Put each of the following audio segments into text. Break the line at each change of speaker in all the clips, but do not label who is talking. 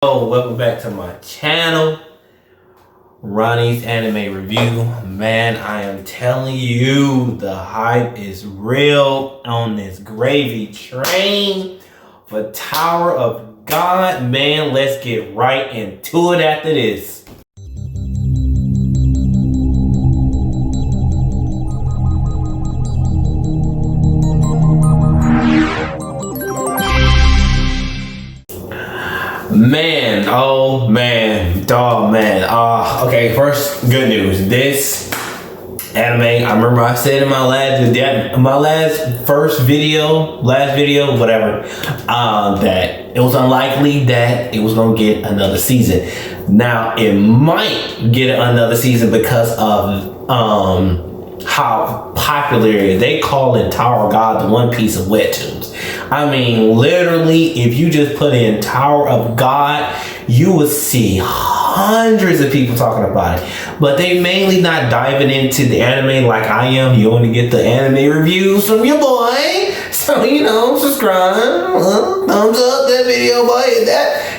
Welcome back to my channel, Ronnie's Anime Review. Man, I am telling you, the hype is real on this gravy train for Tower of God. Man, let's get right into it after this. Man, oh man, dog man. Okay, first good news. This anime, I remember I said in my last video, whatever, that it was unlikely that it was gonna get another season. Now it might get another season because of how popular it is. They call it Tower of God the One Piece of webtoons. I mean, literally, if you just put in Tower of God, you will see hundreds of people talking about it. But they mainly not diving into the anime like I am. You only get the anime reviews from your boy. So, subscribe, thumbs up that video, boy.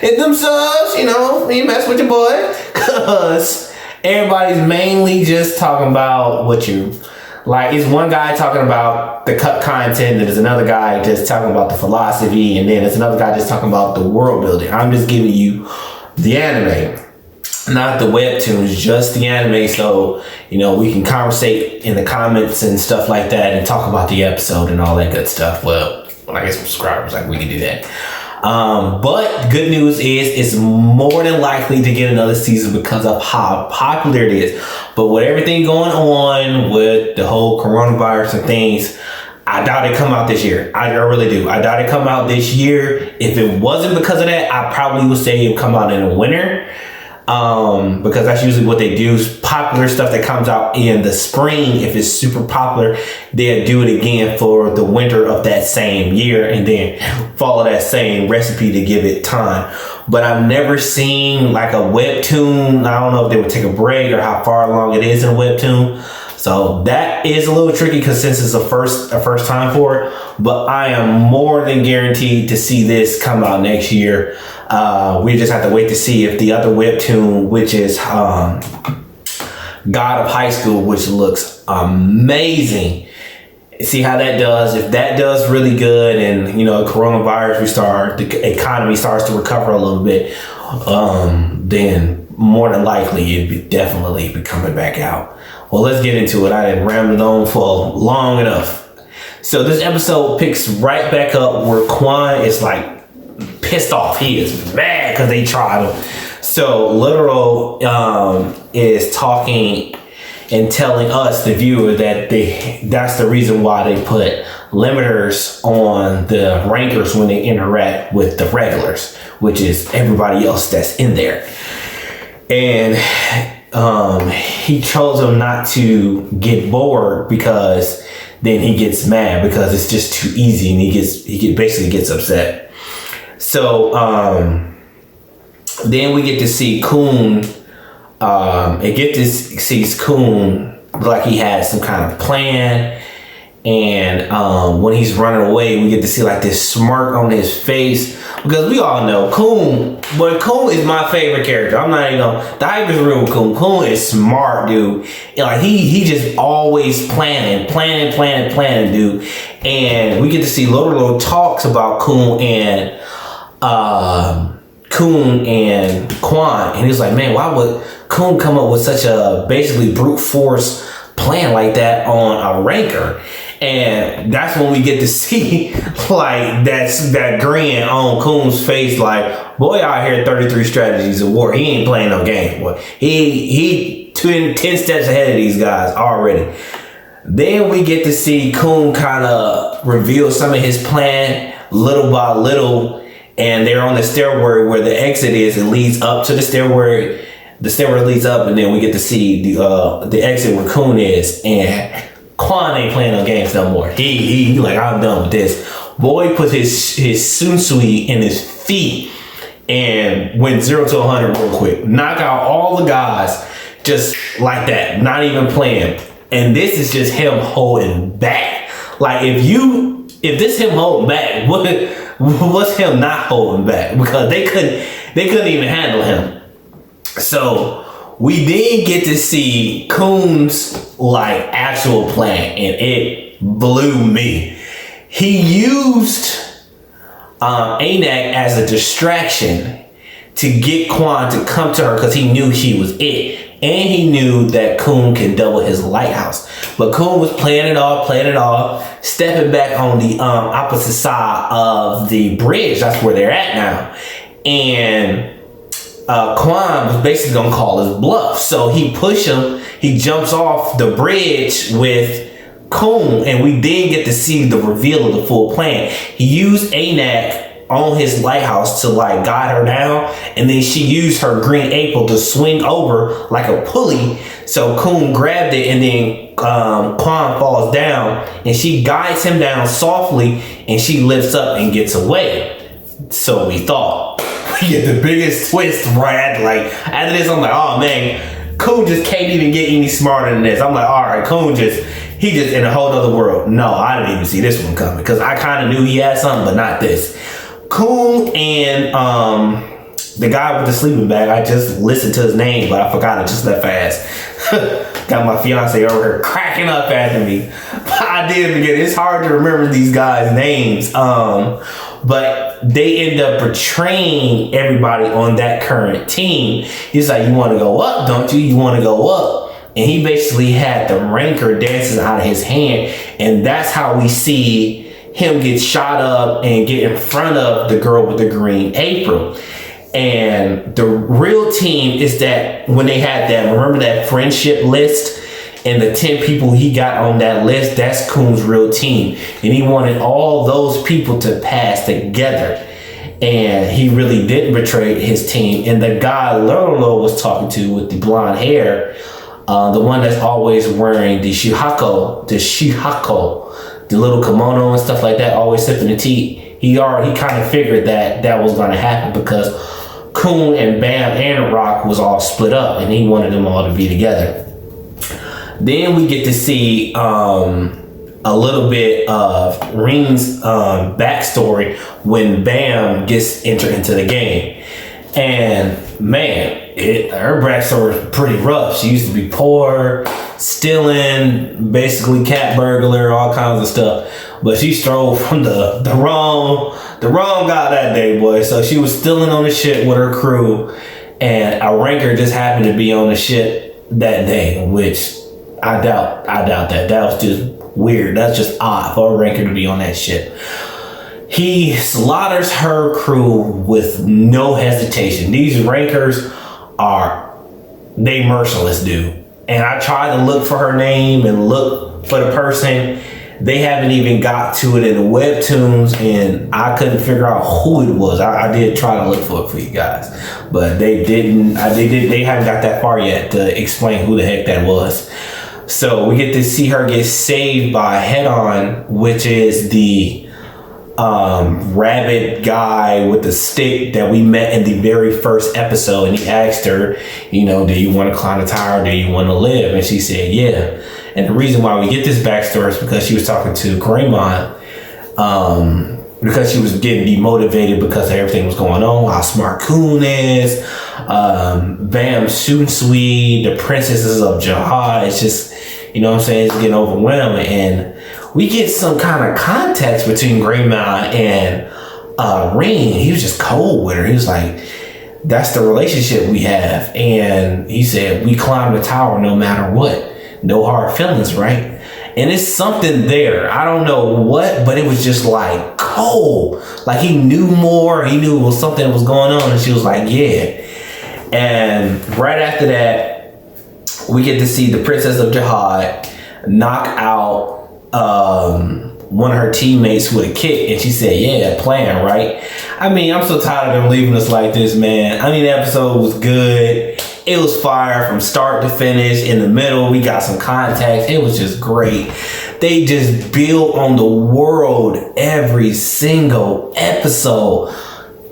Hit them subs, you mess with your boy. Because everybody's mainly just talking about what you... Like, it's one guy talking about the cut content, and there's another guy just talking about the philosophy, and then there's another guy just talking about the world building. I'm just giving you the anime, not the webtoons, just the anime, so, we can conversate in the comments and stuff like that and talk about the episode and all that good stuff. Well, when I get some subscribers, we can do that. But good news is it's more than likely to get another season because of how popular it is. But with everything going on with the whole coronavirus and things, I doubt it come out this year. I really do. I doubt it come out this year. If it wasn't because of that, I probably would say it would come out in the winter. Because that's usually what they do. Popular stuff that comes out in the spring, if it's super popular, they'll do it again for the winter of that same year and then follow that same recipe to give it time. But I've never seen like a webtoon. I don't know if they would take a break or how far along it is in a webtoon. So that is a little tricky because since it's a first time for it, but I am more than guaranteed to see this come out next year. We just have to wait to see if the other webtoon, which is God of High School, which looks amazing. See how that does. If that does really good and, coronavirus the economy starts to recover a little bit, then more than likely it'd definitely be coming back out. Well, let's get into it. I didn't ramble on for long enough. So this episode picks right back up where Quan is like pissed off. He is mad because they tried him. So Literal is talking and telling us, the viewer, that that's the reason why they put limiters on the rankers when they interact with the regulars, which is everybody else that's in there. And he chose him not to get bored because then he gets mad because it's just too easy and he basically gets upset. So then we get to see Khun sees Khun like he has some kind of plan, and when he's running away we get to see like this smirk on his face because we all know Khun is my favorite character. I'm not even gonna, the hype is real with Khun. Khun is smart, dude. Like he just always planning, dude. And we get to see little talks about Khun and Quan, and he's like, man, why would Khun come up with such a basically brute force plan like that on a ranker? And that's when we get to see like that grin on Khun's face, like, boy out here 33 strategies of war. He ain't playing no games, boy. He 10 steps ahead of these guys already. Then we get to see Khun kind of reveal some of his plan little by little, and they're on the stairway where the exit is. It leads up to the stairway. The stairway leads up, and then we get to see the exit where Khun is, and Quan ain't playing no games no more. He like, I'm done with this. Boy put his sunsui in his feet and went 0 to 100 real quick. Knock out all the guys just like that, not even playing. And this is just him holding back. Like if this him holding back, was him not holding back, because they couldn't even handle him. So we did get to see Khun's like actual plan, and it blew me. He used Anak as a distraction to get Quan to come to her, because he knew she was it. And he knew that Khun can double his lighthouse. But Khun was playing it off, stepping back on the opposite side of the bridge. That's where they're at now. And Quan was basically going to call his bluff. So he pushed him. He jumps off the bridge with Khun. And we did get to see the reveal of the full plan. He used Anak on his lighthouse to like guide her down, and then she used her green apple to swing over like a pulley. So Khun grabbed it, and then Quan falls down, and she guides him down softly, and she lifts up and gets away. So we thought. We get the biggest twist right after this. I'm like, oh man, Khun just can't even get any smarter than this. I'm like, all right, Khun he just in a whole other world. No, I didn't even see this one coming, because I kind of knew he had something, but not this. Khun and the guy with the sleeping bag, I just listened to his name, but I forgot it just that fast. Got my fiance over here cracking up after me. I did forget. It's hard to remember these guys' names. But they end up betraying everybody on that current team. He's like, you want to go up, don't you? You want to go up. And he basically had the rancor dancing out of his hand. And that's how we see him get shot up and get in front of the girl with the green apron. And the real team is that when they had that, remember that friendship list and the 10 people he got on that list, that's Khun's real team. And he wanted all those people to pass together. And he really didn't betray his team. And the guy Lolo was talking to with the blonde hair, the one that's always wearing the shihako, the little kimono and stuff like that, always sipping the tea. He kind of figured that was going to happen, because Khun and Bam and Rock was all split up, and he wanted them all to be together. Then we get to see a little bit of Ring's backstory when Bam gets entered into the game. And man, her backstory is pretty rough. She used to be poor, stealing, basically cat burglar, all kinds of stuff. But she stole from the wrong guy that day, boy. So she was stealing on the ship with her crew, and a ranker just happened to be on the ship that day, which I doubt that. That was just weird. That's just odd for a ranker to be on that ship. He slaughters her crew with no hesitation. These rankers they merciless, dude. And I tried to look for her name and look for the person. They haven't even got to it in the webtoons, and I couldn't figure out who it was. I did try to look for it for you guys, but they didn't. They haven't got that far yet to explain who the heck that was. So we get to see her get saved by Head On, which is the rabbit guy with the stick that we met in the very first episode. And he asked her, do you want to climb the tower? Do you want to live? And she said, yeah. And the reason why we get this backstory is because she was talking to Greymon, because she was getting demotivated because of everything was going on, how smart Khun is, Bam shooting sweet, the princesses of Jihad. It's just, it's getting overwhelming. And we get some kind of context between Greymon and Ring. He was just cold with her. He was like, that's the relationship we have. And he said, we climb the tower no matter what. No hard feelings, right? And it's something there. I don't know what, but it was just like cold. Like he knew more. He knew it was something that was going on. And she was like, yeah. And right after that, we get to see the Princess of Jihad knock out one of her teammates with a kick, and she said, yeah, plan, right? I mean, I'm so tired of them leaving us like this, man. I mean, the episode was good. It was fire from start to finish. In the middle, we got some context. It was just great. They just build on the world every single episode.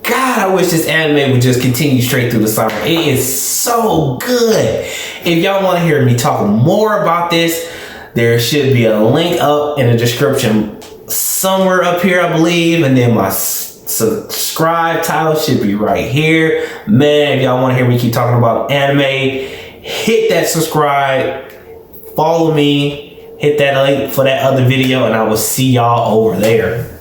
God, I wish this anime would just continue straight through the summer. It is so good. If y'all want to hear me talk more about this, there should be a link up in the description somewhere up here, I believe. And then my subscribe title should be right here. Man, if y'all want to hear me keep talking about anime, hit that subscribe, follow me, hit that link for that other video, and I will see y'all over there.